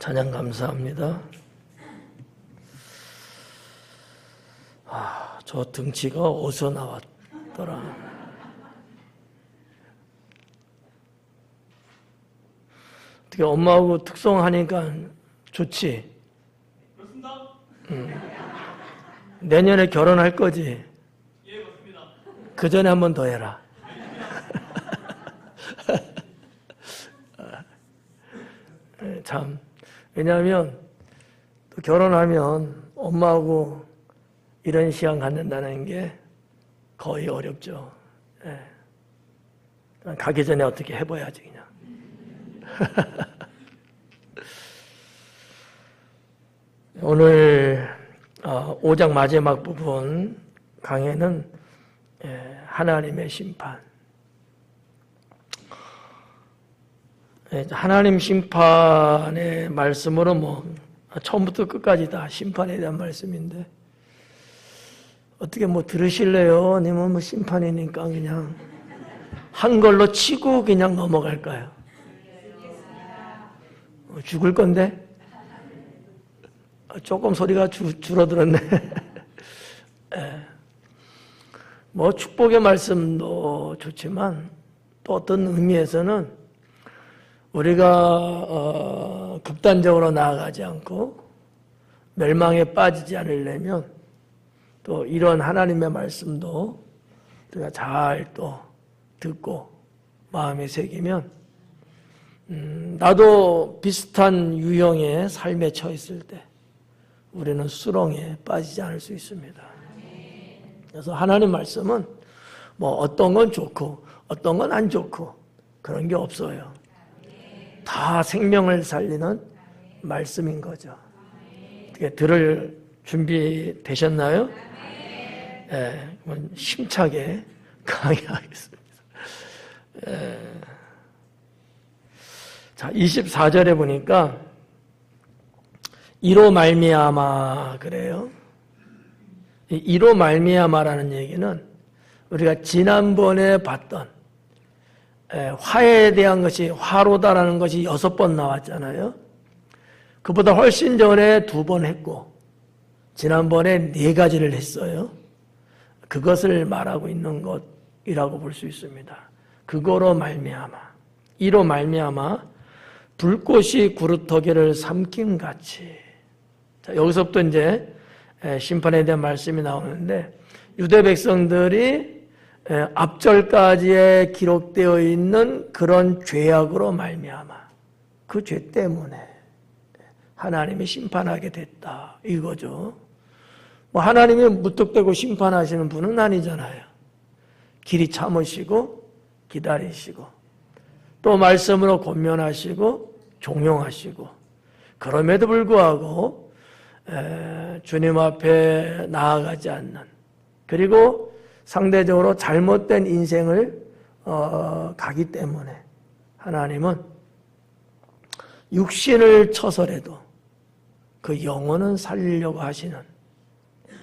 찬양 감사합니다. 저 등치가 어디서 나왔더라. 어떻게 엄마하고 특송하니까 좋지? 그렇습니다. 내년에 결혼할 거지? 예, 맞습니다. 그 전에 한 번 더 해라. 참, 왜냐하면 또 결혼하면 엄마하고 이런 시간 갖는다는 게 거의 어렵죠. 예. 가기 전에 어떻게 해봐야지 그냥. 오늘 5장 마지막 부분 강해는 하나님의 심판. 하나님 심판의 말씀으로 처음부터 끝까지 다 심판에 대한 말씀인데 어떻게 들으실래요? 아니면 심판이니까 그냥 한 걸로 치고 그냥 넘어갈까요? 죽을 건데? 조금 소리가 줄어들었네. 축복의 말씀도 좋지만 또 어떤 의미에서는 우리가 극단적으로 나아가지 않고 멸망에 빠지지 않으려면 또 이런 하나님의 말씀도 우리가 잘 또 듣고 마음에 새기면 나도 비슷한 유형의 삶에 처했을 때 우리는 수렁에 빠지지 않을 수 있습니다. 그래서 하나님 말씀은 어떤 건 좋고 어떤 건 안 좋고 그런 게 없어요. 다 생명을 살리는 말씀인 거죠. 어떻게 들을 준비 되셨나요? 네, 힘차게 강의하겠습니다. 자, 24절에 보니까 이로 말미암아 그래요. 이로 말미암아라는 얘기는 우리가 지난번에 봤던 화해에 대한 것이 화로다라는 것이 6번 나왔잖아요. 그보다 훨씬 전에 2번 했고 지난번에 4가지를 했어요. 그것을 말하고 있는 것이라고 볼 수 있습니다. 그거로 말미암아, 이로 말미암아 불꽃이 구루터기를 삼킴같이. 자, 여기서부터 이제 심판에 대한 말씀이 나오는데 유대 백성들이 앞절까지에 기록되어 있는 그런 죄악으로 말미암아 그 죄 때문에 하나님이 심판하게 됐다 이거죠. 하나님이 무턱대고 심판하시는 분은 아니잖아요. 길이 참으시고 기다리시고 또 말씀으로 권면하시고 종용하시고 그럼에도 불구하고 주님 앞에 나아가지 않는 그리고 상대적으로 잘못된 인생을 가기 때문에 하나님은 육신을 쳐서라도 그 영혼은 살리려고 하시는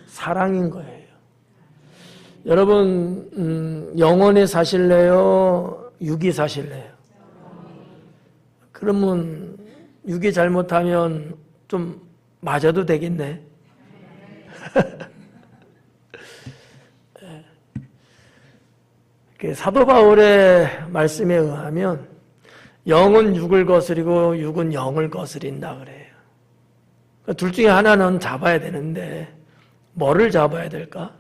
사랑인 거예요. 여러분 영혼이 사실래요? 육이 사실래요? 그러면 육이 잘못하면 좀 맞아도 되겠네. 사도 바울의 말씀에 의하면 영은 육을 거스리고 육은 영을 거스린다 그래요. 둘 중에 하나는 잡아야 되는데 뭐를 잡아야 될까?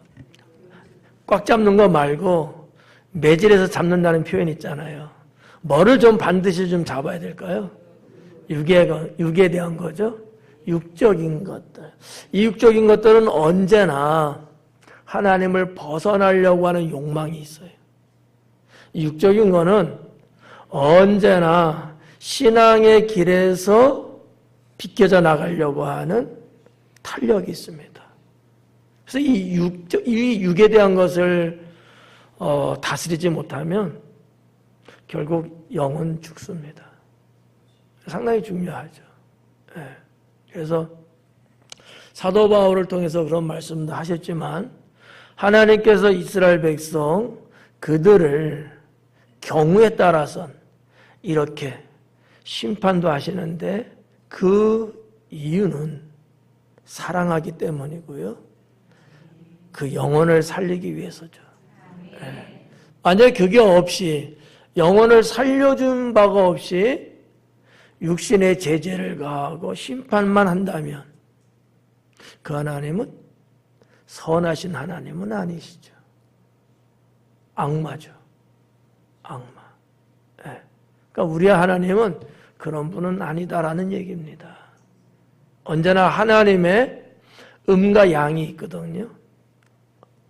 꽉 잡는 거 말고 매질해서 잡는다는 표현 있잖아요. 뭐를 좀 반드시 좀 잡아야 될까요? 육에 대한 거죠. 육적인 것들. 이 육적인 것들은 언제나 하나님을 벗어나려고 하는 욕망이 있어요. 이 육적인 거는 언제나 신앙의 길에서 비껴져 나가려고 하는 탄력이 있습니다. 그래서 이 육에 대한 것을 다스리지 못하면 결국 영은 죽습니다. 상당히 중요하죠. 네. 그래서 사도 바울을 통해서 그런 말씀도 하셨지만 하나님께서 이스라엘 백성 그들을 경우에 따라서는 이렇게 심판도 하시는데 그 이유는 사랑하기 때문이고요. 그 영혼을 살리기 위해서죠. 예. 만약에 그게 없이 영혼을 살려준 바가 없이 육신의 제재를 가하고 심판만 한다면 그 하나님은 선하신 하나님은 아니시죠. 악마죠. 악마. 예. 그러니까 우리 하나님은 그런 분은 아니다라는 얘기입니다. 언제나 하나님의 음과 양이 있거든요.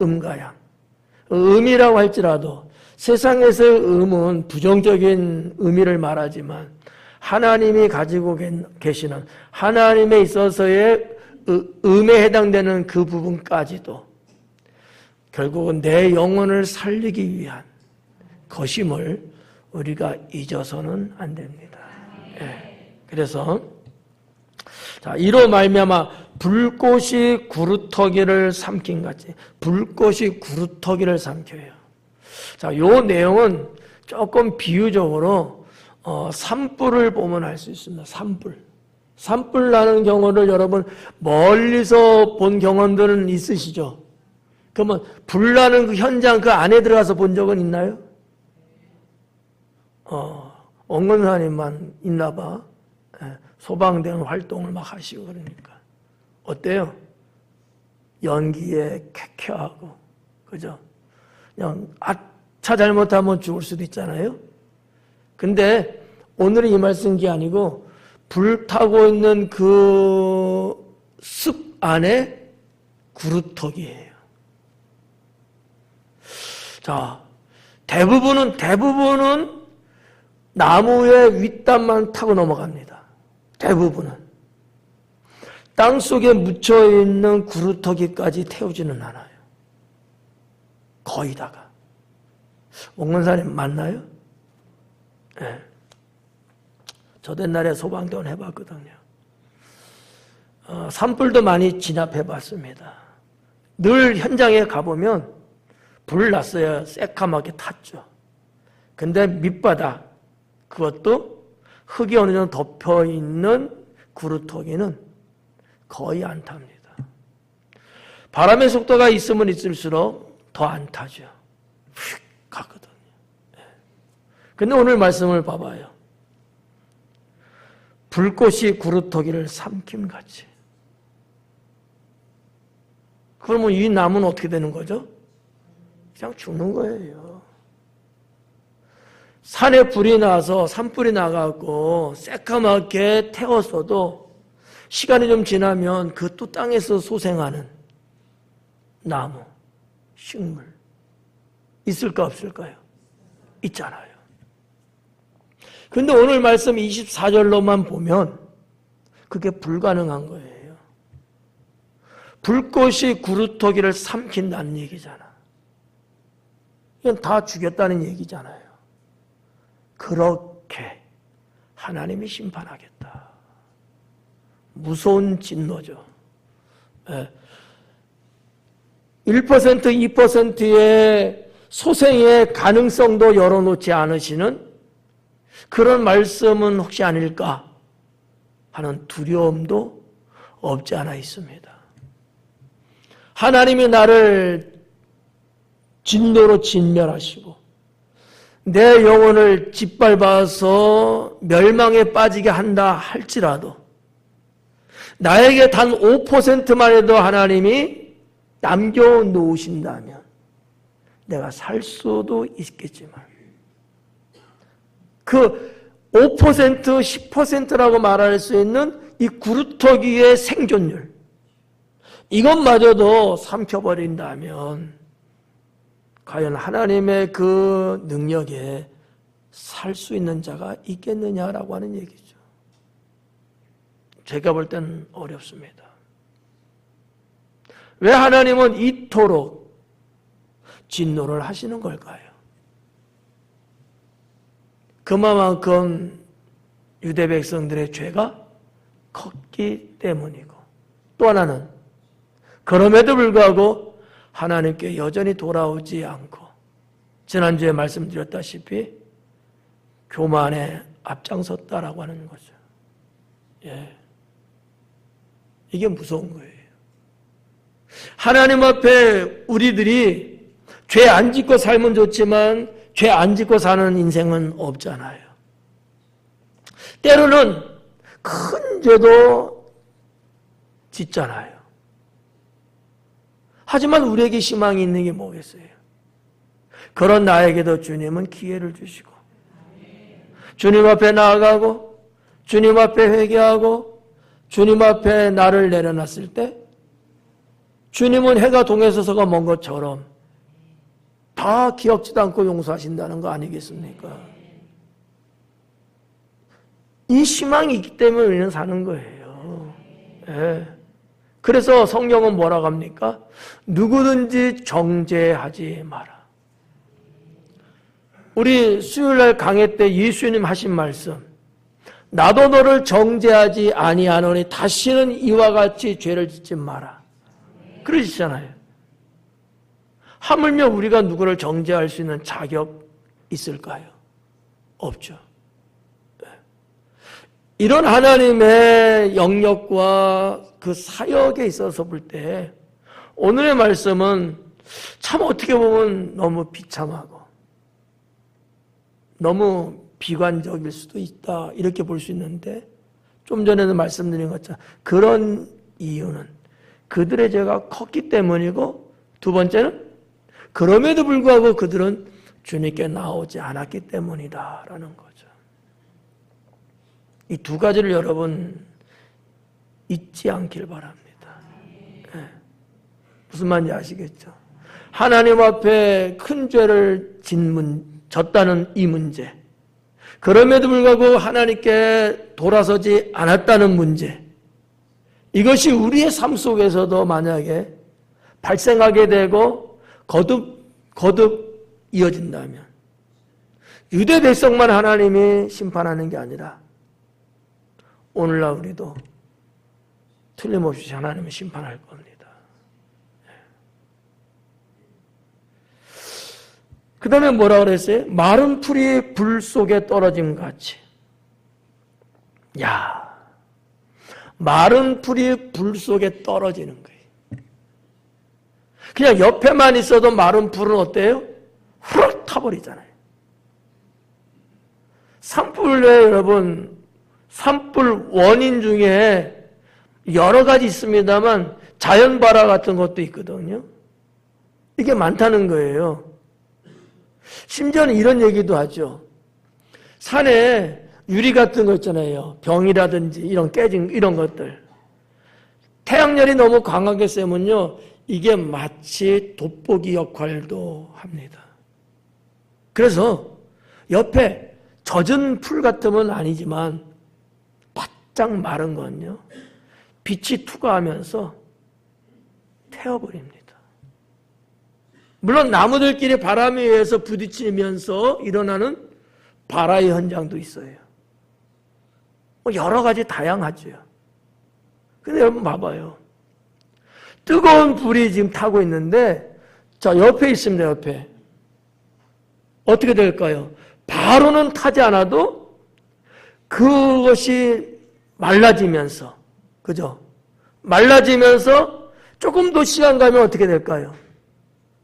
음과 양. 음이라고 할지라도 세상에서의 음은 부정적인 의미를 말하지만 하나님이 가지고 계시는 하나님에 있어서의 음에 해당되는 그 부분까지도 결국은 내 영혼을 살리기 위한 것임을 우리가 잊어서는 안 됩니다. 예. 그래서 자, 이로 말미암아 불꽃이 구루터기를 삼킨 같이 불꽃이 구루터기를 삼켜요. 자, 요 내용은 조금 비유적으로 산불을 보면 알 수 있습니다. 산불 나는 경우를 여러분 멀리서 본 경험들은 있으시죠? 그러면 불 나는 그 현장 그 안에 들어가서 본 적은 있나요? 원근사님만 있나 봐. 소방대원 활동을 막 하시고 그러니까. 어때요? 연기에 쾌쾌하고, 그죠? 그냥 아차 잘못하면 죽을 수도 있잖아요? 근데 오늘은 이 말씀이 아니고 불타고 있는 그 숲 안에 구루터기예요. 자, 대부분은 나무의 윗단만 타고 넘어갑니다. 대부분은. 땅 속에 묻혀있는 구루터기까지 태우지는 않아요. 거의 다가. 원근사님 맞나요? 네. 저도 옛날에 소방대원 해봤거든요. 산불도 많이 진압해봤습니다. 늘 현장에 가보면 불 났어야 새까맣게 탔죠. 근데 밑바닥, 그것도 흙이 어느 정도 덮여있는 구루터기는 거의 안 탑니다. 바람의 속도가 있으면 있을수록 더 안 타죠. 휙 가거든요. 근데 오늘 말씀을 봐봐요. 불꽃이 구루터기를 삼킴같이. 그러면 이 나무는 어떻게 되는 거죠? 그냥 죽는 거예요. 산에 불이 나서 산불이 나가고 새까맣게 태웠어도 시간이 좀 지나면 그 또 땅에서 소생하는 나무, 식물 있을까 없을까요? 있잖아요. 근데 오늘 말씀 24절로만 보면 그게 불가능한 거예요. 불꽃이 구루터기를 삼킨다는 얘기잖아. 이건 다 죽였다는 얘기잖아요. 그렇게 하나님이 심판하겠다. 무서운 진노죠. 1%, 2%의 소생의 가능성도 열어놓지 않으시는 그런 말씀은 혹시 아닐까 하는 두려움도 없지 않아 있습니다. 하나님이 나를 진노로 진멸하시고 내 영혼을 짓밟아서 멸망에 빠지게 한다 할지라도 나에게 단 5%만 해도 하나님이 남겨놓으신다면 내가 살 수도 있겠지만 그 5%, 10%라고 말할 수 있는 이 구루터기의 생존율 이것마저도 삼켜버린다면 과연 하나님의 그 능력에 살 수 있는 자가 있겠느냐라고 하는 얘기죠. 제가 볼 때는 어렵습니다. 왜 하나님은 이토록 진노를 하시는 걸까요? 그만큼 유대 백성들의 죄가 컸기 때문이고 또 하나는 그럼에도 불구하고 하나님께 여전히 돌아오지 않고 지난주에 말씀드렸다시피 교만에 앞장섰다라고 하는 거죠. 예. 이게 무서운 거예요. 하나님 앞에 우리들이 죄 안 짓고 살면 좋지만 죄 안 짓고 사는 인생은 없잖아요. 때로는 큰 죄도 짓잖아요. 하지만 우리에게 희망이 있는 게 뭐겠어요? 그런 나에게도 주님은 기회를 주시고 주님 앞에 나아가고 주님 앞에 회개하고 주님 앞에 나를 내려놨을 때 주님은 해가 동에서서가 먼 것처럼 다 기억지도 않고 용서하신다는 거 아니겠습니까? 이 희망이 있기 때문에 우리는 사는 거예요. 예. 그래서 성경은 뭐라고 합니까? 누구든지 정죄하지 마라. 우리 수요일날 강의 때 예수님 하신 말씀, 나도 너를 정죄하지 아니하노니 다시는 이와 같이 죄를 짓지 마라. 그러시잖아요. 하물며 우리가 누구를 정죄할 수 있는 자격 있을까요? 없죠. 이런 하나님의 영역과 그 사역에 있어서 볼 때 오늘의 말씀은 참 어떻게 보면 너무 비참하고 너무 비관적일 수도 있다 이렇게 볼 수 있는데 좀 전에도 말씀드린 것처럼 그런 이유는 그들의 죄가 컸기 때문이고 두 번째는 그럼에도 불구하고 그들은 주님께 나오지 않았기 때문이다라는 거죠. 이 두 가지를 여러분 잊지 않길 바랍니다. 네. 무슨 말인지 아시겠죠? 하나님 앞에 큰 죄를 졌다는 이 문제, 그럼에도 불구하고 하나님께 돌아서지 않았다는 문제, 이것이 우리의 삶 속에서도 만약에 발생하게 되고 거듭 이어진다면 유대 백성만 하나님이 심판하는 게 아니라 오늘날 우리도 틀림없이 하나님이 심판할 겁니다. 그 다음에 뭐라 그랬어요? 마른 풀이 불 속에 떨어짐 같이. 야, 마른 풀이 불 속에 떨어지는 거예요. 그냥 옆에만 있어도 마른 풀은 어때요? 후룩 타버리잖아요. 산불에 여러분, 산불 원인 중에 여러 가지 있습니다만 자연발화 같은 것도 있거든요. 이게 많다는 거예요. 심지어는 이런 얘기도 하죠. 산에 유리 같은 거 있잖아요. 병이라든지 이런 깨진 이런 것들. 태양열이 너무 강하게 쐬면요. 이게 마치 돋보기 역할도 합니다. 그래서 옆에 젖은 풀 같으면 아니지만 바짝 마른 건요. 빛이 투과하면서 태워버립니다. 물론 나무들끼리 바람에 의해서 부딪히면서 일어나는 발화의 현장도 있어요. 여러 가지 다양하죠. 근데 여러분 봐봐요. 뜨거운 불이 지금 타고 있는데 자 옆에 있습니다. 옆에. 어떻게 될까요? 바로는 타지 않아도 그것이 말라지면서 그죠? 말라지면서 조금 더 시간 가면 어떻게 될까요?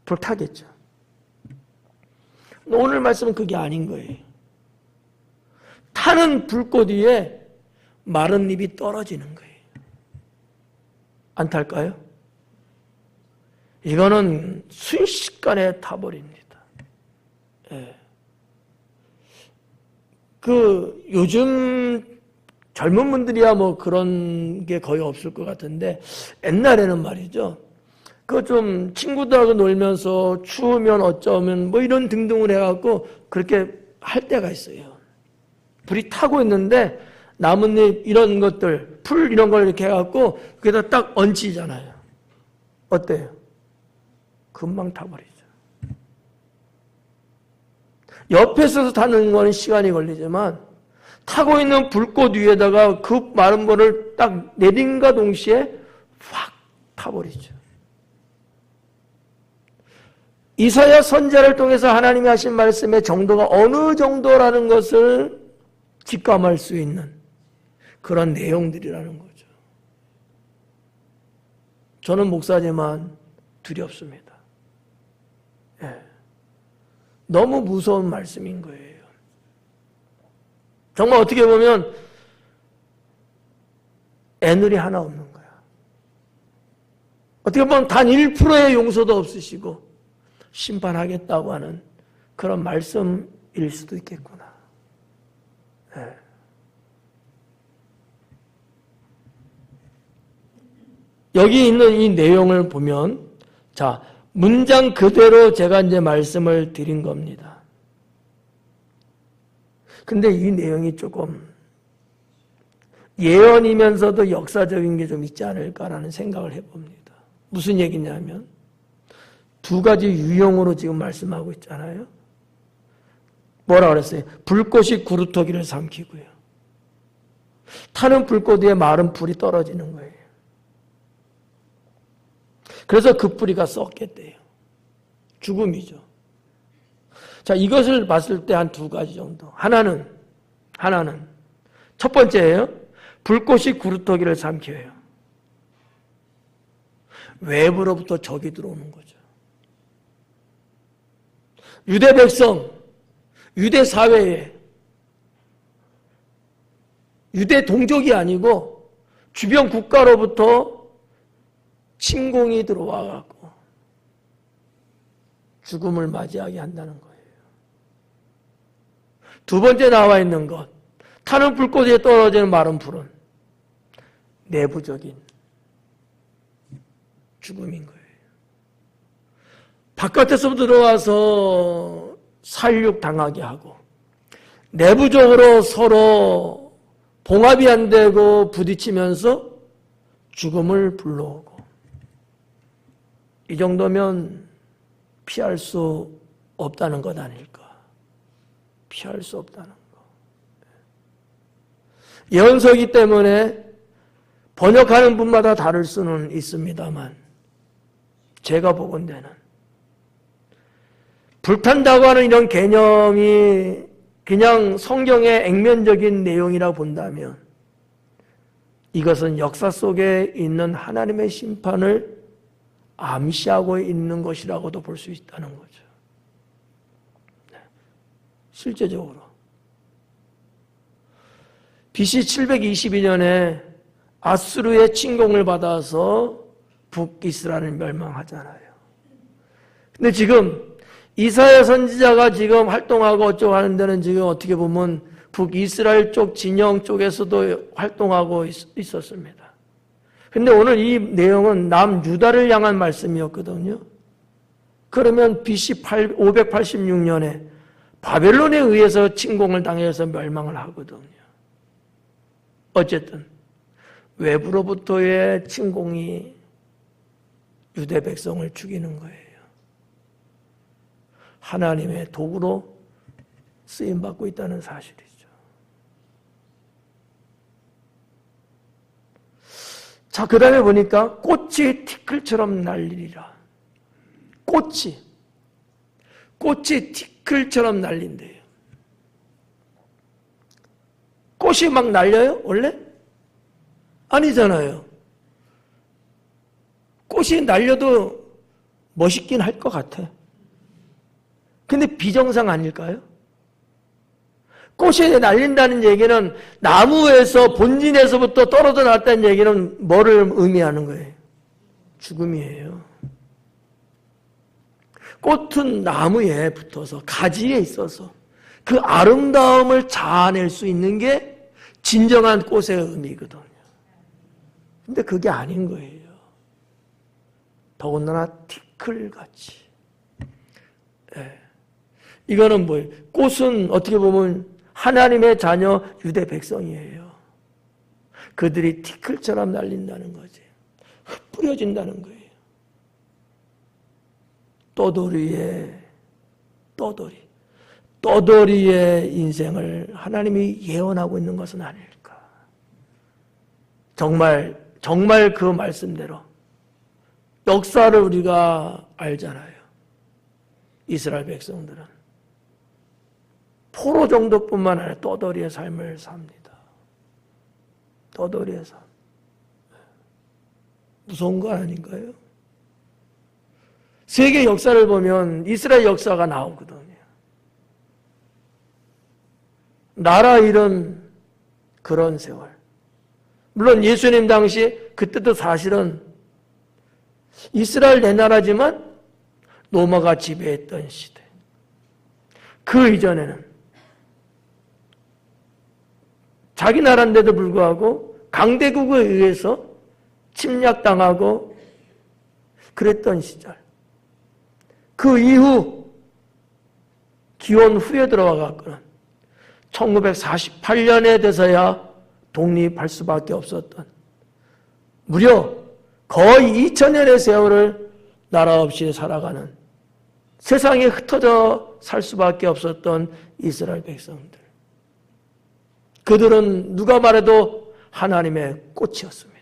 불타겠죠. 오늘 말씀은 그게 아닌 거예요. 타는 불꽃 위에 마른 잎이 떨어지는 거예요. 안 탈까요? 이거는 순식간에 타버립니다. 예. 요즘 젊은 분들이야 뭐 그런 게 거의 없을 것 같은데 옛날에는 말이죠. 좀 친구들하고 놀면서 추우면 어쩌면 뭐 이런 등등을 해갖고 그렇게 할 때가 있어요. 불이 타고 있는데 나뭇잎 이런 것들, 풀 이런 걸 이렇게 해갖고 그게다 딱 얹히잖아요. 어때요? 금방 타버리죠. 옆에 서서 타는 거는 시간이 걸리지만 타고 있는 불꽃 위에다가 그 마른 거를 딱 내린과 동시에 확 타버리죠. 이사야 선지자를 통해서 하나님이 하신 말씀의 정도가 어느 정도라는 것을 직감할 수 있는 그런 내용들이라는 거죠. 저는 목사지만 두렵습니다. 예. 너무 무서운 말씀인 거예요. 정말 어떻게 보면 애누리 하나 없는 거야. 어떻게 보면 단 1%의 용서도 없으시고 심판하겠다고 하는 그런 말씀일 수도 있겠구나. 네. 여기 있는 이 내용을 보면, 자, 문장 그대로 제가 이제 말씀을 드린 겁니다. 근데 이 내용이 조금 예언이면서도 역사적인 게 좀 있지 않을까라는 생각을 해봅니다. 무슨 얘기냐면, 두 가지 유형으로 지금 말씀하고 있잖아요. 뭐라 그랬어요? 불꽃이 구루터기를 삼키고요. 타는 불꽃 위에 마른 불이 떨어지는 거예요. 그래서 그 뿌리가 썩겠대요. 죽음이죠. 자, 이것을 봤을 때 한 두 가지 정도. 하나는 첫 번째예요. 불꽃이 구루터기를 삼켜요. 외부로부터 적이 들어오는 거죠. 유대 백성, 유대 사회에, 유대 동족이 아니고 주변 국가로부터 침공이 들어와 갖고 죽음을 맞이하게 한다는 거예요. 두 번째 나와 있는 것, 타는 불꽃 위에 떨어지는 마른 불은 내부적인 죽음인 거예요. 바깥에서 들어와서 살육 당하게 하고 내부적으로 서로 봉합이 안 되고 부딪히면서 죽음을 불러오고, 이 정도면 피할 수 없다는 것 아닐까? 피할 수 없다는 것. 예언서이기 때문에 번역하는 분마다 다를 수는 있습니다만, 제가 보건대는 불탄다고 하는 이런 개념이 그냥 성경의 액면적인 내용이라 본다면 이것은 역사 속에 있는 하나님의 심판을 암시하고 있는 것이라고도 볼 수 있다는 거죠. 실제적으로 BC 722년에 아수르의 침공을 받아서 북이스라엘을 멸망하잖아요. 근데 지금 이사야 선지자가 지금 활동하고 어쩌고 하는 데는 지금 어떻게 보면 북이스라엘 쪽 진영 쪽에서도 활동하고 있었습니다. 근데 오늘 이 내용은 남유다를 향한 말씀이었거든요. 그러면 BC 586년에 바벨론에 의해서 침공을 당해서 멸망을 하거든요. 어쨌든 외부로부터의 침공이 유대 백성을 죽이는 거예요. 하나님의 도구로 쓰임받고 있다는 사실이죠. 자, 그 다음에 보니까 꽃이 티끌처럼 날리리라. 꽃이 티끌처럼 날린대요. 꽃이 막 날려요? 원래? 아니잖아요. 꽃이 날려도 멋있긴 할 것 같아. 근데 비정상 아닐까요? 꽃이 날린다는 얘기는 나무에서 본진에서부터 떨어져 나왔다는 얘기는 뭐를 의미하는 거예요? 죽음이에요. 꽃은 나무에 붙어서 가지에 있어서 그 아름다움을 자아낼 수 있는 게 진정한 꽃의 의미거든요. 근데 그게 아닌 거예요. 더군다나 티끌같이. 네. 이거는 뭐예요? 꽃은 어떻게 보면 하나님의 자녀 유대 백성이에요. 그들이 티끌처럼 날린다는 거지. 흩뿌려진다는 거예요. 떠돌이의 인생을 하나님이 예언하고 있는 것은 아닐까. 정말 그 말씀대로 역사를 우리가 알잖아요. 이스라엘 백성들은 포로 정도뿐만 아니라 떠돌이의 삶을 삽니다. 떠돌이의 삶. 무서운 거 아닌가요? 세계 역사를 보면 이스라엘 역사가 나오거든요. 나라 잃은 그런 세월. 물론 예수님 당시 그때도 사실은 이스라엘 내 나라지만 로마가 지배했던 시대. 그 이전에는 자기 나라인데도 불구하고 강대국에 의해서 침략당하고 그랬던 시절. 그 이후 기원 후에 들어와갖고는 1948년에 돼서야 독립할 수밖에 없었던, 무려 거의 2000년의 세월을 나라 없이 살아가는, 세상에 흩어져 살 수밖에 없었던 이스라엘 백성들. 그들은 누가 말해도 하나님의 꽃이었습니다.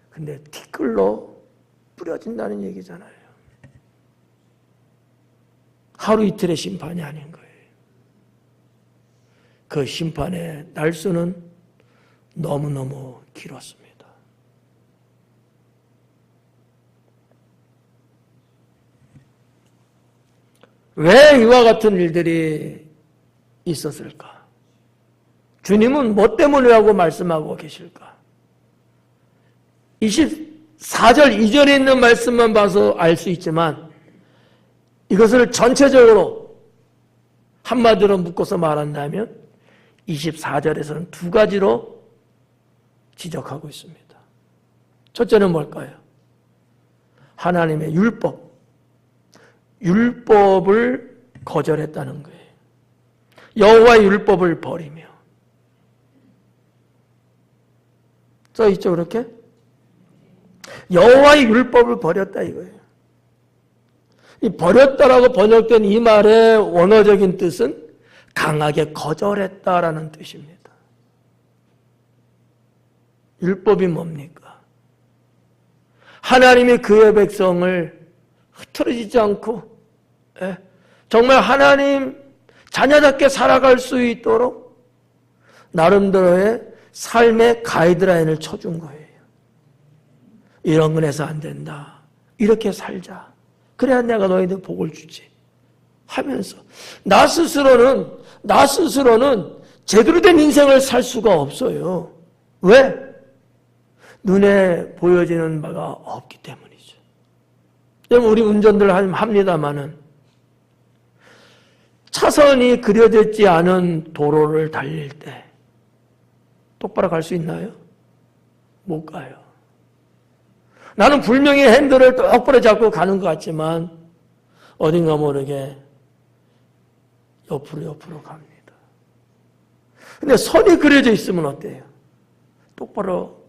근데 티끌로 뿌려진다는 얘기잖아요. 하루 이틀의 심판이 아닌 거예요. 그 심판의 날수는 너무너무 길었습니다. 왜 이와 같은 일들이 있었을까? 주님은 뭐 때문이라고 말씀하고 계실까? 24절 이전에 있는 말씀만 봐서 알 수 있지만 이것을 전체적으로 한마디로 묶어서 말한다면 24절에서는 두 가지로 지적하고 있습니다. 첫째는 뭘까요? 하나님의 율법을 거절했다는 거예요. 여호와의 율법을 버리며. 써있죠, 그렇게? 여호와의 율법을 버렸다 이거예요. 이 버렸다라고 번역된 이 말의 원어적인 뜻은 강하게 거절했다라는 뜻입니다. 율법이 뭡니까? 하나님이 그의 백성을 흐트러지지 않고 정말 하나님 자녀답게 살아갈 수 있도록 나름대로의 삶의 가이드라인을 쳐준 거예요. 이런 건 해서 안 된다. 이렇게 살자. 그래야 내가 너희들 복을 주지. 하면서 나 스스로는 제대로 된 인생을 살 수가 없어요. 왜? 눈에 보여지는 바가 없기 때문이죠. 우리 운전들 합니다마는 차선이 그려졌지 않은 도로를 달릴 때 똑바로 갈 수 있나요? 못 가요. 나는 분명히 핸들을 똑바로 잡고 가는 것 같지만 어딘가 모르게 옆으로 갑니다. 근데 선이 그려져 있으면 어때요? 똑바로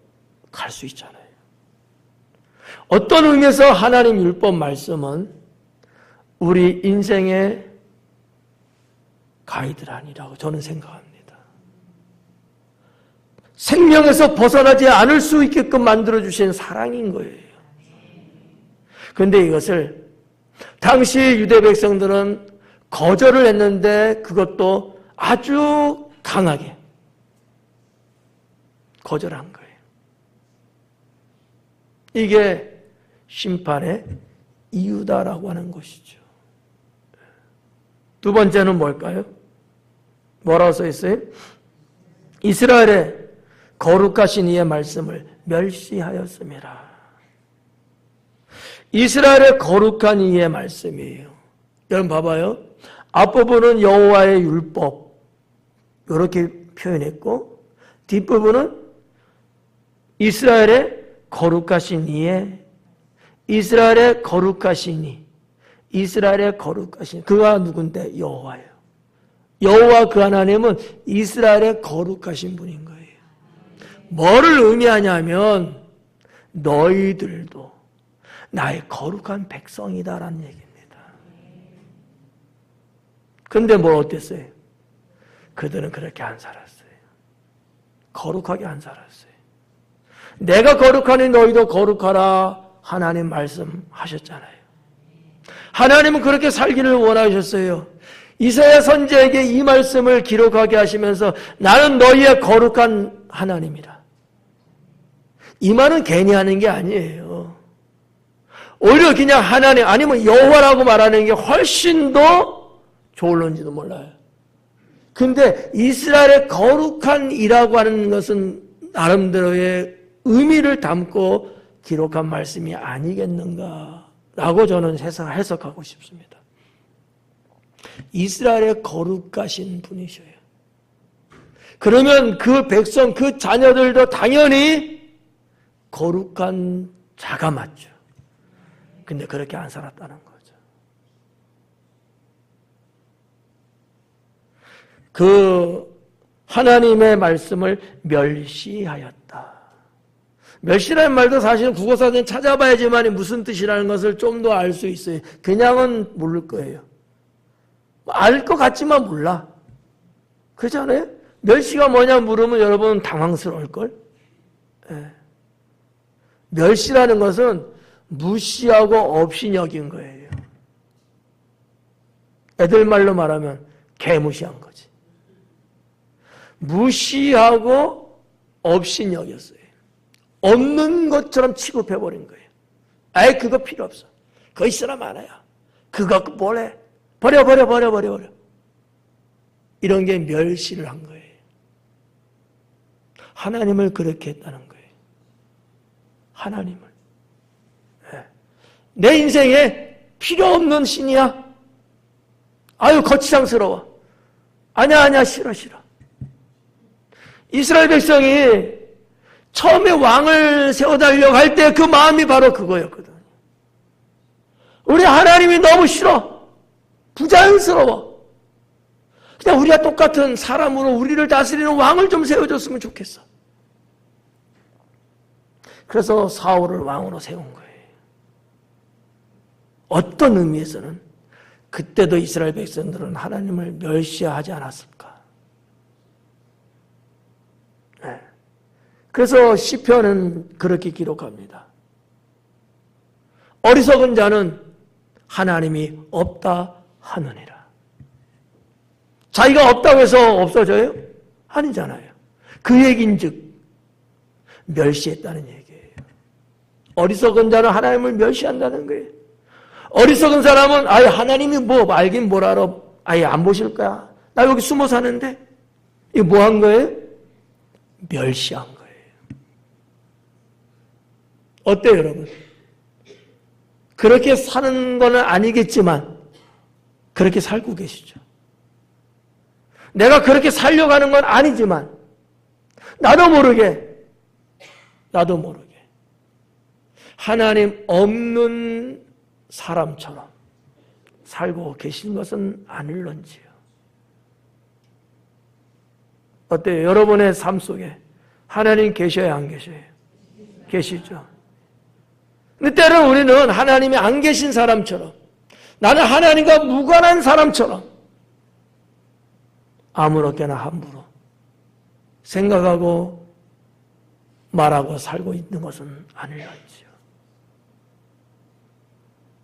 갈 수 있잖아요. 어떤 의미에서 하나님 율법 말씀은 우리 인생의 가이드라인이라고 저는 생각합니다. 생명에서 벗어나지 않을 수 있게끔 만들어주신 사랑인 거예요. 그런데 이것을 당시 유대 백성들은 거절을 했는데 그것도 아주 강하게 거절한 거예요. 이게 심판의 이유다라고 하는 것이죠. 두 번째는 뭘까요? 뭐라고 써 있어요? 이스라엘의 거룩하신 이의 말씀을 멸시하였음이라. 이스라엘의 거룩한 이의 말씀이에요. 여러분 봐봐요. 앞부분은 여호와의 율법 이렇게 표현했고 뒷부분은 이스라엘의 거룩하신 이의 이스라엘의 거룩하신 이 이스라엘의 거룩하신 그가 누군데? 여호와예요. 여호와 그 하나님은 이스라엘의 거룩하신 분인 거예요. 뭐를 의미하냐면 너희들도 나의 거룩한 백성이다라는 얘기입니다. 근데 뭘 어땠어요? 그들은 그렇게 안 살았어요. 거룩하게 안 살았어요. 내가 거룩하니 너희도 거룩하라 하나님 말씀하셨잖아요. 하나님은 그렇게 살기를 원하셨어요. 이사야 선지자에게 이 말씀을 기록하게 하시면서 나는 너희의 거룩한 하나님이라. 이 말은 괜히 하는 게 아니에요. 오히려 그냥 하나님 아니면 여호와라고 말하는 게 훨씬 더 좋을런지도 몰라요. 근데 이스라엘의 거룩한 이라고 하는 것은 나름대로의 의미를 담고 기록한 말씀이 아니겠는가라고 저는 해석하고 싶습니다. 이스라엘의 거룩하신 분이셔요. 그러면 그 백성, 그 자녀들도 당연히 거룩한 자가 맞죠. 근데 그렇게 안 살았다는 거죠. 그 하나님의 말씀을 멸시하였다. 멸시라는 말도 사실은 국어사전에 찾아봐야지만 무슨 뜻이라는 것을 좀 더 알 수 있어요. 그냥은 모를 거예요. 알 것 같지만 몰라. 그렇잖아요? 멸시가 뭐냐 물으면 여러분 당황스러울걸? 네. 멸시라는 것은 무시하고 없이 여긴 거예요. 애들 말로 말하면 개무시한 거지. 무시하고 없이 여겼어요. 없는 것처럼 취급해버린 거예요. 아예 그거 필요 없어. 그거 있으나 마나야. 그거 뭐래? 버려. 이런 게 멸시를 한 거예요. 하나님을 그렇게 했다는 거예요. 하나님을. 내 인생에 필요 없는 신이야. 아유 거치장스러워. 아니야 싫어. 이스라엘 백성이 처음에 왕을 세워달려고 할 때 그 마음이 바로 그거였거든. 우리 하나님이 너무 싫어. 부자연스러워. 그냥 우리가 똑같은 사람으로 우리를 다스리는 왕을 좀 세워줬으면 좋겠어. 그래서 사울을 왕으로 세운 거예요. 어떤 의미에서는 그때도 이스라엘 백성들은 하나님을 멸시하지 않았을까. 네. 그래서 시편은 그렇게 기록합니다. 어리석은 자는 하나님이 없다 하느니라. 자기가 없다고 해서 없어져요? 아니잖아요. 그 얘기인즉 멸시했다는 얘기예요. 어리석은 자는 하나님을 멸시한다는 거예요. 어리석은 사람은 아예 하나님이 뭐 알긴 뭘 알아. 아예 안 보실 거야. 나 여기 숨어 사는데 이거 뭐 한 거예요? 멸시한 거예요. 어때요 여러분? 그렇게 사는 건 아니겠지만 그렇게 살고 계시죠. 내가 그렇게 살려고 하는 건 아니지만 나도 모르게 하나님 없는 사람처럼 살고 계신 것은 아닐런지요. 어때요? 여러분의 삶 속에 하나님 계셔야 안 계셔요? 계시죠. 근데 때로는 우리는 하나님이 안 계신 사람처럼, 나는 하나님과 무관한 사람처럼 아무렇게나 함부로 생각하고 말하고 살고 있는 것은 아닐런지요.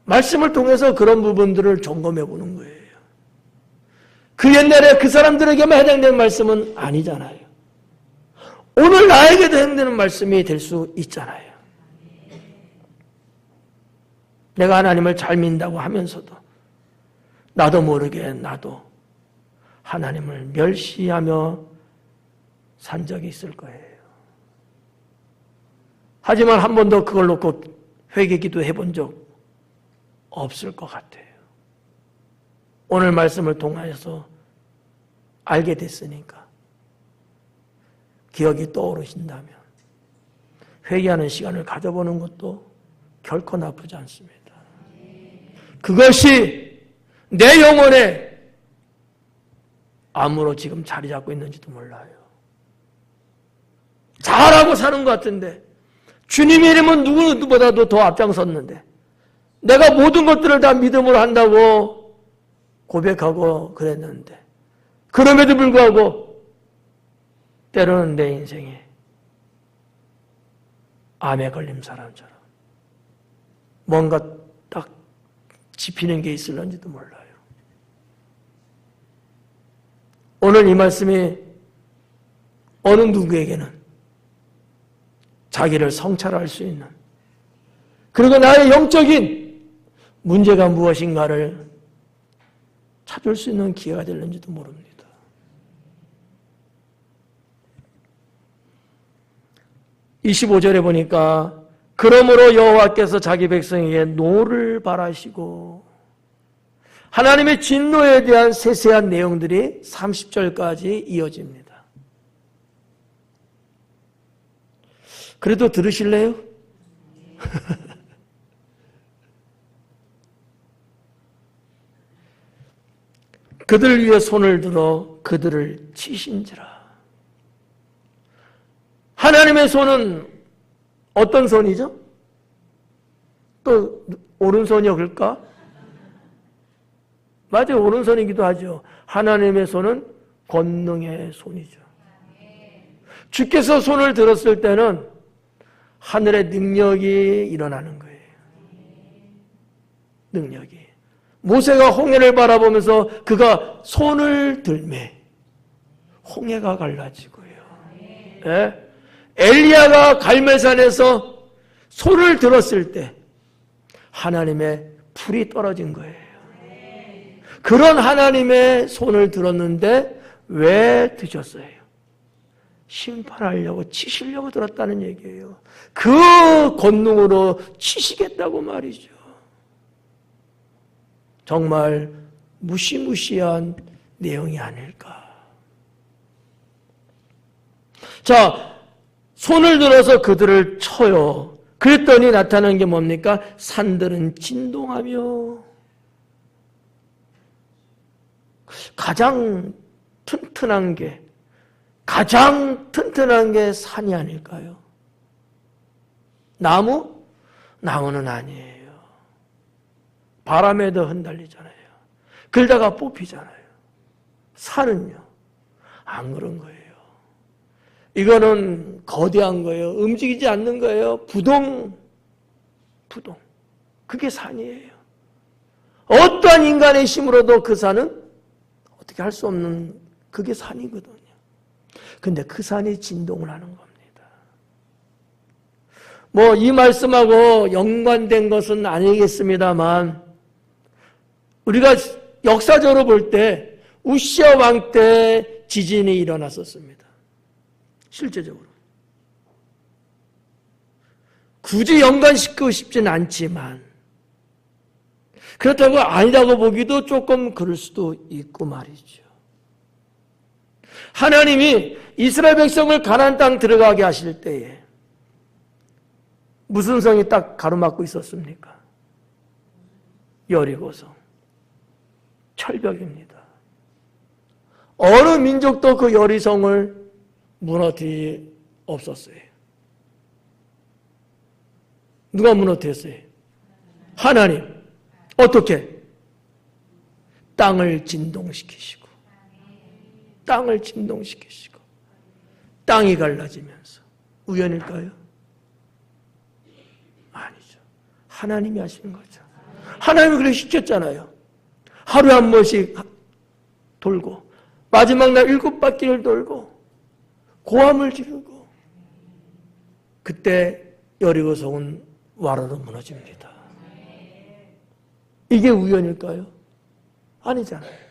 말씀을 통해서 그런 부분들을 점검해 보는 거예요. 그 옛날에 그 사람들에게만 해당되는 말씀은 아니잖아요. 오늘 나에게도 해당되는 말씀이 될 수 있잖아요. 내가 하나님을 잘 믿는다고 하면서도 나도 모르게 나도 하나님을 멸시하며 산 적이 있을 거예요. 하지만 한 번도 그걸 놓고 회개기도 해본 적 없을 것 같아요. 오늘 말씀을 통하여서 알게 됐으니까 기억이 떠오르신다면 회개하는 시간을 가져보는 것도 결코 나쁘지 않습니다. 그것이 내 영혼에 암으로 지금 자리 잡고 있는지도 몰라요. 잘하고 사는 것 같은데 주님의 이름은 누구보다도 더 앞장섰는데 내가 모든 것들을 다 믿음으로 한다고 고백하고 그랬는데 그럼에도 불구하고 때로는 내 인생에 암에 걸린 사람처럼 뭔가 딱 짚히는 게 있을런지도 몰라요. 오늘 이 말씀이 어느 누구에게는 자기를 성찰할 수 있는, 그리고 나의 영적인 문제가 무엇인가를 찾을 수 있는 기회가 될는지도 모릅니다. 25절에 보니까 그러므로 여호와께서 자기 백성에게 노를 바라시고, 하나님의 진노에 대한 세세한 내용들이 30절까지 이어집니다. 그래도 들으실래요? 그들 위에 손을 들어 그들을 치신지라. 하나님의 손은 어떤 손이죠? 또 오른손이었을까? 맞아요. 오른손이기도 하죠. 하나님의 손은 권능의 손이죠. 주께서 손을 들었을 때는 하늘의 능력이 일어나는 거예요. 능력이. 모세가 홍해를 바라보면서 그가 손을 들매 홍해가 갈라지고요. 예? 엘리야가 갈멜산에서 손을 들었을 때 하나님의 불이 떨어진 거예요. 그런 하나님의 손을 들었는데 왜 드셨어요? 심판하려고, 치시려고 들었다는 얘기예요. 그 권능으로 치시겠다고 말이죠. 정말 무시무시한 내용이 아닐까. 자, 손을 들어서 그들을 쳐요. 그랬더니 나타나는 게 뭡니까? 산들은 진동하며, 가장 튼튼한 게 산이 아닐까요? 나무? 나무는 아니에요. 바람에도 흔들리잖아요. 그러다가 뽑히잖아요. 산은요? 안 그런 거예요. 이거는 거대한 거예요. 움직이지 않는 거예요. 부동. 그게 산이에요. 어떠한 인간의 힘으로도 그 산은 어떻게 할 수 없는, 그게 산이거든요. 근데 그 산이 진동을 하는 겁니다. 뭐 이 말씀하고 연관된 것은 아니겠습니다만, 우리가 역사적으로 볼 때 우시아 왕 때 지진이 일어났었습니다. 실제적으로. 굳이 연관시키고 싶지는 않지만, 그렇다고 아니라고 보기도 조금 그럴 수도 있고 말이죠. 하나님이 이스라엘 백성을 가나안 땅 들어가게 하실 때에 무슨 성이 딱 가로막고 있었습니까? 여리고성. 철벽입니다. 어느 민족도 그 여리성을 무너뜨리 없었어요. 누가 무너뜨렸어요? 하나님. 어떻게? 땅을 진동시키시고, 땅이 갈라지면서. 우연일까요? 아니죠. 하나님이 하시는 거죠. 하나님이 그렇게 시켰잖아요. 하루에 한 번씩 돌고, 마지막 날 7바퀴를 돌고, 고함을 지르고, 그때 여리고성은 와르르 무너집니다. 이게 우연일까요? 아니잖아요.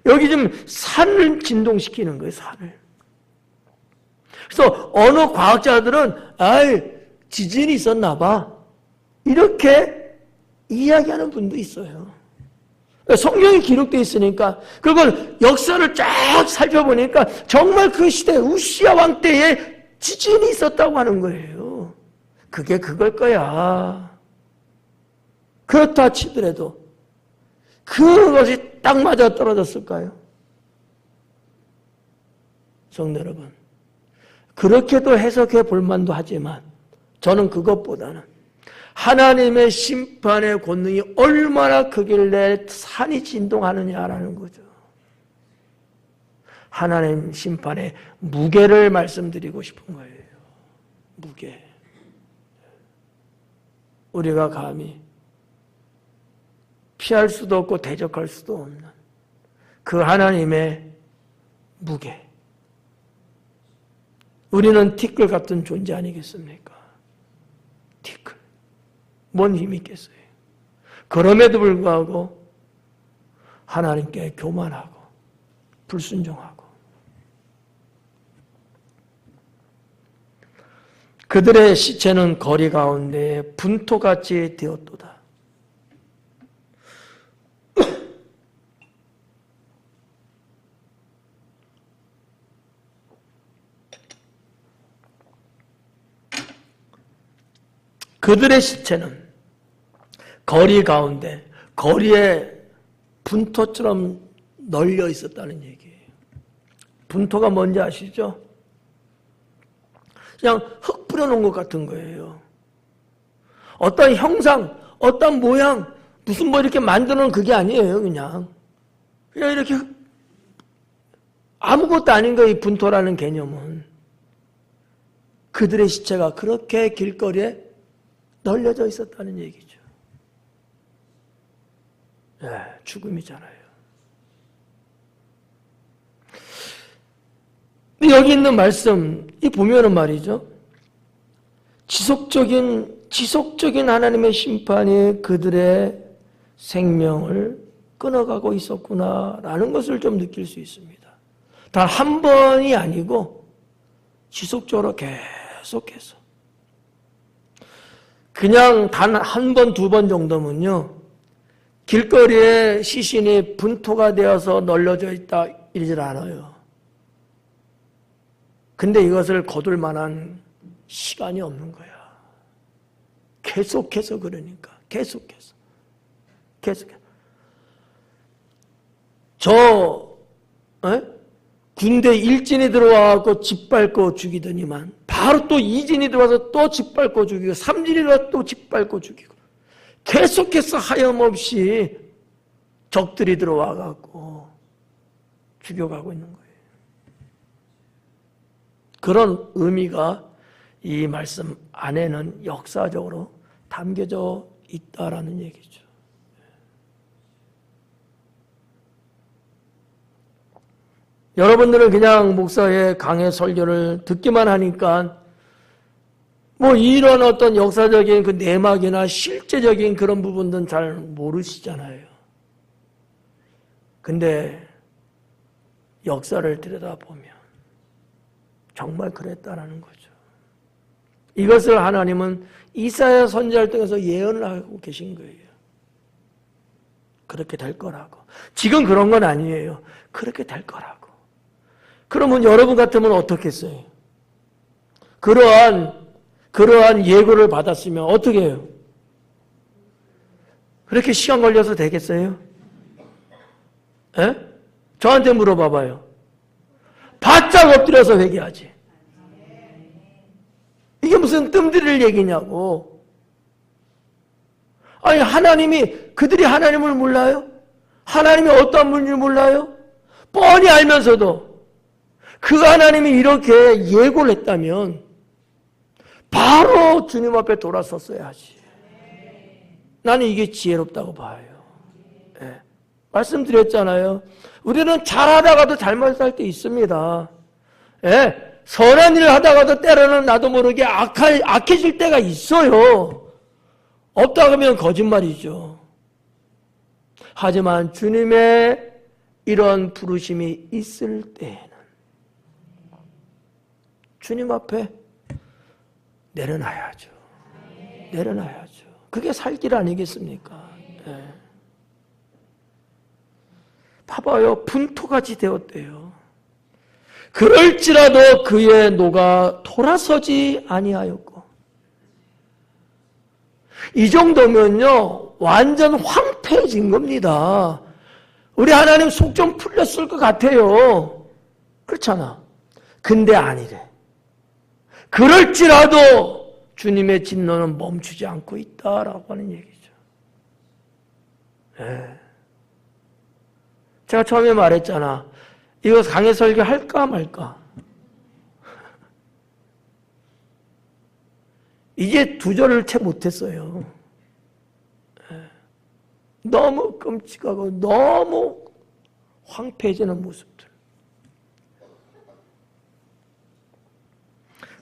여기 지금 산을 진동시키는 거예요, 산을. 그래서 어느 과학자들은 지진이 있었나 봐, 이렇게 이야기하는 분도 있어요. 성경에 기록되어 있으니까, 그걸 역사를 쫙 살펴보니까 정말 그 시대 우시아 왕 때에 지진이 있었다고 하는 거예요. 그게 그걸 거야. 그렇다 치더라도 그것이 딱 맞아 떨어졌을까요? 성도 여러분, 그렇게도 해석해 볼 만도 하지만 저는 그것보다는 하나님의 심판의 권능이 얼마나 크길래 산이 진동하느냐라는 거죠. 하나님 심판의 무게를 말씀드리고 싶은 거예요. 무게. 우리가 감히 피할 수도 없고 대적할 수도 없는 그 하나님의 무게. 우리는 티끌 같은 존재 아니겠습니까? 티끌. 뭔 힘이 있겠어요? 그럼에도 불구하고 하나님께 교만하고 불순종하고 그들의 시체는 거리 가운데 분토같이 되었도다. 그들의 시체는 거리 가운데 거리에 분토처럼 널려 있었다는 얘기예요. 분토가 뭔지 아시죠? 그냥 흙 뿌려놓은 것 같은 거예요. 어떤 형상, 어떤 모양, 무슨 뭐 이렇게 만드는 그게 아니에요. 그냥 이렇게 아무것도 아닌 거예요. 이 분토라는 개념은. 그들의 시체가 그렇게 길거리에 널려져 있었다는 얘기죠. 죽음이잖아요. 여기 있는 말씀, 이 보면은 말이죠. 지속적인 하나님의 심판이 그들의 생명을 끊어가고 있었구나라는 것을 좀 느낄 수 있습니다. 단 한 번이 아니고 지속적으로 계속해서. 그냥 단 한 번, 두 번 정도면요. 길거리에 시신이 분토가 되어서 널려져 있다 이러질 않아요. 근데 이것을 거둘 만한 시간이 없는 거야. 계속해서 그러니까. 계속해서. 군대 일진이 들어와서 짓밟고 죽이더니만 바로 또 이진이 들어와서 또 짓밟고 죽이고 삼진이 들어와서 또 짓밟고 죽이고 계속해서 하염없이 적들이 들어와갖고 죽여가고 있는 거예요. 그런 의미가 이 말씀 안에는 역사적으로 담겨져 있다라는 얘기죠. 여러분들은 그냥 목사의 강해 설교를 듣기만 하니까 뭐 이런 어떤 역사적인 그 내막이나 실제적인 그런 부분들은 잘 모르시잖아요. 근데 역사를 들여다보면 정말 그랬다라는 거죠. 이것을 하나님은 이사야 선지자를 통해서 예언을 하고 계신 거예요. 그렇게 될 거라고. 지금 그런 건 아니에요. 그렇게 될 거라고. 그러면 여러분 같으면 어떻겠어요? 그러한 예고를 받았으면 어떻게 해요? 그렇게 시간 걸려서 되겠어요? 에? 저한테 물어봐봐요. 바짝 엎드려서 회개하지. 이게 무슨 뜸들일 얘기냐고. 아니 그들이 하나님을 몰라요? 하나님이 어떠한 분인지 몰라요? 뻔히 알면서도 그 하나님이 이렇게 예고를 했다면 바로 주님 앞에 돌아섰어야 하지. 나는 이게 지혜롭다고 봐요. 네. 말씀드렸잖아요. 우리는 잘하다가도 잘못할 때 있습니다. 네. 선한 일을 하다가도 때로는 나도 모르게 악해질 때가 있어요. 없다 그러면 거짓말이죠. 하지만 주님의 이런 부르심이 있을 때에는 주님 앞에 내려놔야죠. 내려놔야죠. 그게 살 길 아니겠습니까? 네. 봐봐요. 분토같이 되었대요. 그럴지라도 그의 노가 돌아서지 아니하였고. 이 정도면요. 완전 황폐해진 겁니다. 우리 하나님 속 좀 풀렸을 것 같아요. 그렇잖아. 근데 아니래. 그럴지라도 주님의 진노는 멈추지 않고 있다라고 하는 얘기죠. 네. 제가 처음에 말했잖아. 이거 강해 설교 할까 말까. 이제 두 절을 채 못했어요. 네. 너무 끔찍하고 너무 황폐해지는 모습들.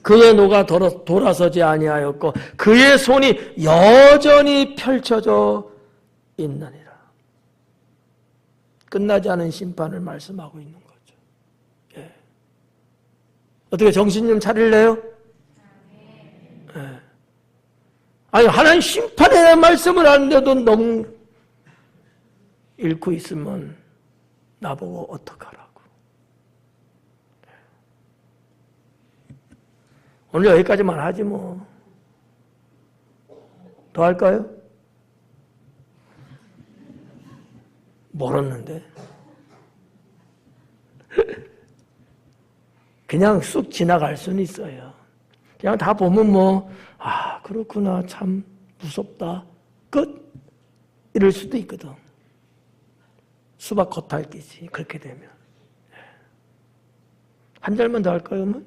그의 노가 돌아서지 아니하였고 그의 손이 여전히 펼쳐져 있느니라. 끝나지 않은 심판을 말씀하고 있는 거죠. 예. 어떻게 정신 좀 차릴래요? 예. 아니 하나님 심판에 대한 말씀을 하는데도 너무 잃고 있으면 나보고 어떡하라고. 오늘 여기까지만 하지 뭐. 더 할까요? 멀었는데. 그냥 쑥 지나갈 수는 있어요. 그냥 다 보면 뭐, 아, 그렇구나. 참 무섭다. 끝. 이럴 수도 있거든. 수박 겉핥기지. 그렇게 되면. 한 절만 더 할까요, 그러면?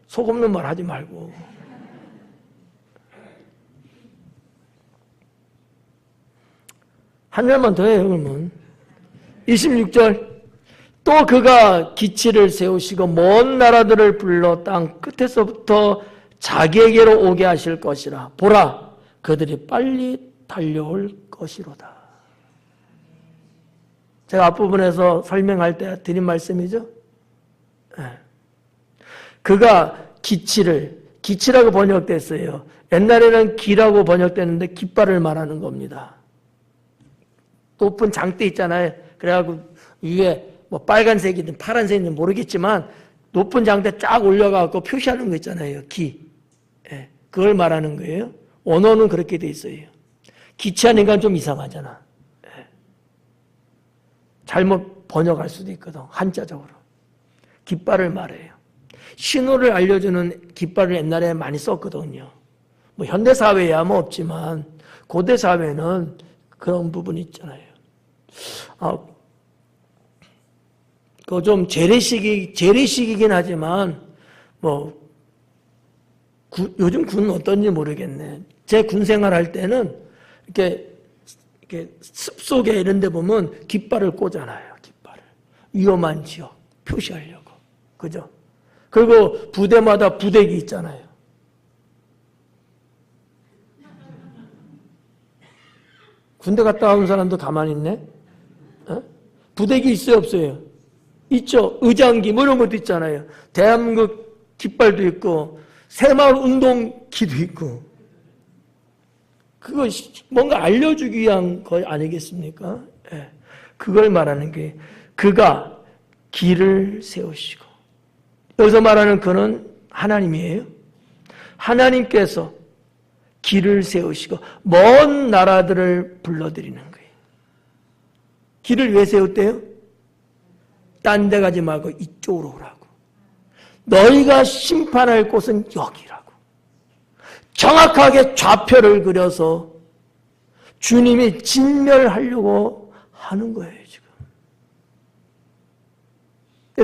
속 없는 말 하지 말고. 한 절만 더 해요, 그러면. 26절. 또 그가 기치를 세우시고 먼 나라들을 불러 땅 끝에서부터 자기에게로 오게 하실 것이라. 보라, 그들이 빨리 달려올 것이로다. 제가 앞부분에서 설명할 때 드린 말씀이죠. 네. 그가 기치라고 번역됐어요. 옛날에는 기라고 번역됐는데 깃발을 말하는 겁니다. 높은 장대 있잖아요. 그래갖고 위에 뭐 빨간색이든 파란색이든 모르겠지만 높은 장대 쫙 올려갖고 표시하는 거 있잖아요. 기. 예, 그걸 말하는 거예요. 언어는 그렇게 돼 있어요. 기치하니까 좀 이상하잖아. 예. 잘못 번역할 수도 있거든. 한자적으로. 깃발을 말해요. 신호를 알려주는 깃발을 옛날에 많이 썼거든요. 뭐 현대사회야 뭐 없지만 고대사회는 그런 부분이 있잖아요. 그거 좀 재래식이긴 하지만 뭐 요즘 군은 어떤지 모르겠네. 제 군 생활할 때는 이렇게 숲속에 이런 데 보면 깃발을 꽂아놔요. 깃발을. 위험한 지역 표시하려고. 그죠? 그리고 부대마다 부대기 있잖아요. 군대 갔다 온 사람도 가만히 있네? 어? 부대기 있어요, 없어요? 있죠. 의장기 뭐 이런 것도 있잖아요. 대한민국 깃발도 있고 새마을 운동기도 있고. 그거 뭔가 알려주기 위한 거 아니겠습니까? 예. 그걸 말하는 게 그가 길을 세우시고. 여기서 말하는 그는 하나님이에요. 하나님께서 길을 세우시고 먼 나라들을 불러들이는 거예요. 길을 왜 세웠대요? 딴 데 가지 말고 이쪽으로 오라고. 너희가 심판할 곳은 여기라고. 정확하게 좌표를 그려서 주님이 진멸하려고 하는 거예요, 지금.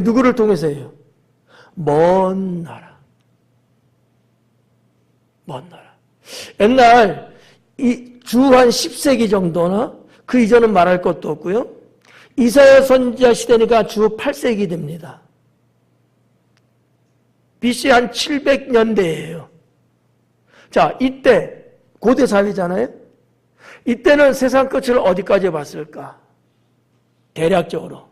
누구를 통해서요? 먼 나라. 먼 나라. 옛날 주 한 10세기 정도나 그 이전은 말할 것도 없고요. 이사야 선지자 시대니까 주 8세기 됩니다. BC 한 700년대예요. 자, 이때 고대 사회잖아요. 이때는 세상 끝을 어디까지 봤을까? 대략적으로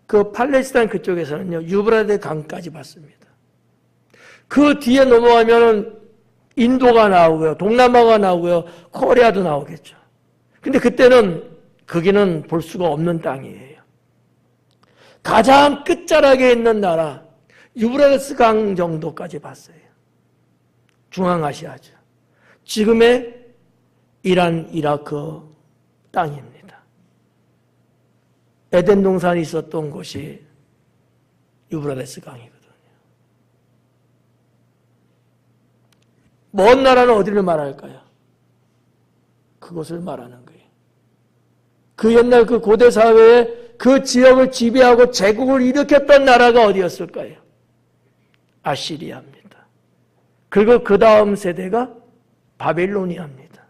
그 팔레스타인 그쪽에서는요, 유브라데 강까지 봤습니다. 그 뒤에 넘어가면은 인도가 나오고요, 동남아가 나오고요, 코리아도 나오겠죠. 근데 그때는 거기는 볼 수가 없는 땅이에요. 가장 끝자락에 있는 나라 유브라데스 강 정도까지 봤어요. 중앙아시아죠. 지금의 이란, 이라크 땅입니다. 에덴 동산이 있었던 곳이 유브라데스 강이거든요. 먼 나라는 어디를 말할까요? 그곳을 말하는 거예요. 그 옛날 그 고대 사회에 그 지역을 지배하고 제국을 일으켰던 나라가 어디였을까요? 아시리아입니다. 그리고 그 다음 세대가 바벨로니아입니다.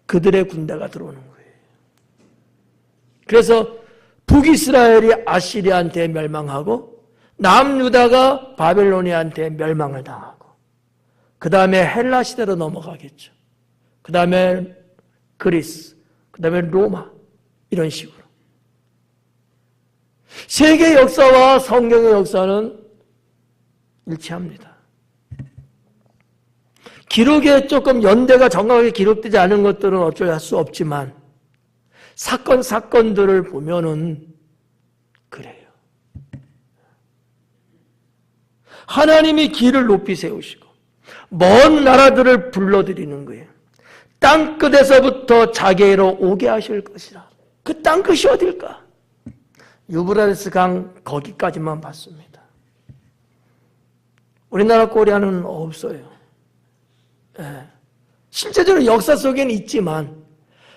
그들의 군대가 들어오는 거예요. 그래서 북이스라엘이 아시리아한테 멸망하고 남유다가 바벨로니아한테 멸망을 당하고 그 다음에 헬라 시대로 넘어가겠죠. 그 다음에 그리스, 그 다음에 로마 이런 식으로. 세계 역사와 성경의 역사는 일치합니다. 기록에 조금 연대가 정확하게 기록되지 않은 것들은 어쩔 수 없지만 사건들을 보면은 그래요. 하나님이 길을 높이 세우시고 먼 나라들을 불러들이는 거예요. 땅끝에서부터 자기애로 오게 하실 것이라. 그 땅끝이 어딜까? 유브라데스 강 거기까지만 봤습니다. 우리나라 꼬리아는 없어요. 예. 실제적으로 역사 속에는 있지만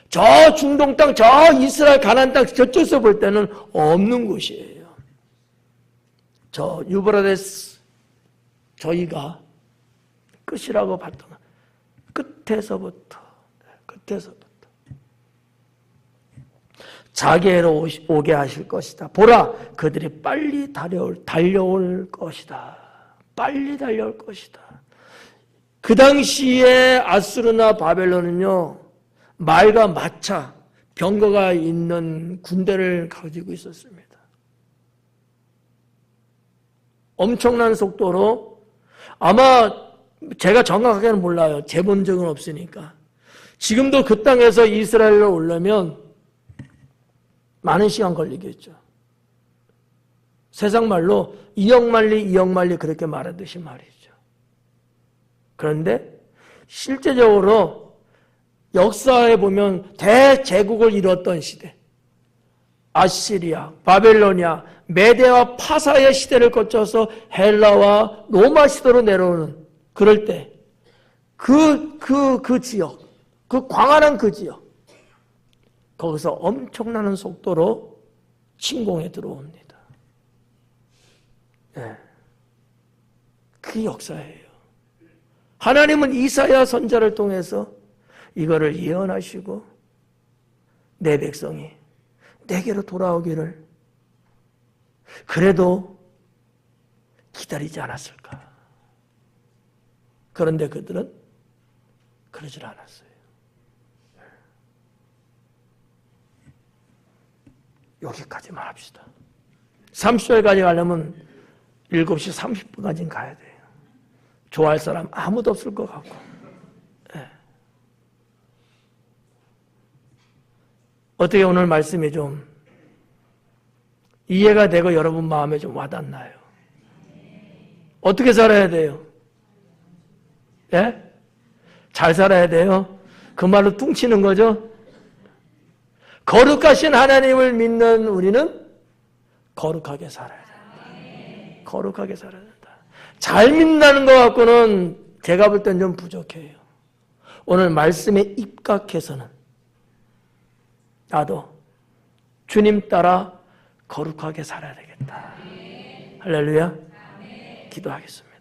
저 중동 땅, 저 이스라엘 가나안 땅 저쪽에서 볼 때는 없는 곳이에요. 저 유브라데스 저희가 끝이라고 봤던 끝에서부터 자기애로 오게 하실 것이다. 보라, 그들이 빨리 달려올 것이다. 빨리 달려올 것이다. 그 당시에 아수르나 바벨론은요, 말과 마차, 병거가 있는 군대를 가지고 있었습니다. 엄청난 속도로, 아마 제가 정확하게는 몰라요. 재본 적은 없으니까. 지금도 그 땅에서 이스라엘로 오려면 많은 시간 걸리겠죠. 세상 말로 이역만리 그렇게 말하듯이 말이죠. 그런데 실제적으로 역사에 보면 대제국을 이뤘던 시대, 아시리아, 바벨로니아, 메데와 파사의 시대를 거쳐서 헬라와 로마 시대로 내려오는 그럴 때 그 지역, 그 광활한 그 지역, 거기서 엄청나는 속도로 침공에 들어옵니다. 네. 그게 역사예요. 하나님은 이사야 선지자를 통해서 이거를 예언하시고 내 백성이 내게로 돌아오기를 그래도 기다리지 않았을까. 그런데 그들은 그러질 않았어요. 여기까지만 합시다. 30절까지 가려면 7시 30분까지는 가야 돼요. 좋아할 사람 아무도 없을 것 같고. 네. 어떻게 오늘 말씀이 좀 이해가 되고 여러분 마음에 좀 와닿나요? 어떻게 살아야 돼요? 예? 잘 살아야 돼요? 그 말로 뚱치는 거죠? 거룩하신 하나님을 믿는 우리는 거룩하게 살아야 된다. 거룩하게 살아야 된다. 잘 믿는다는 것 갖고는 제가 볼 땐 좀 부족해요. 오늘 말씀에 입각해서는 나도 주님 따라 거룩하게 살아야 되겠다. 할렐루야. 기도하겠습니다.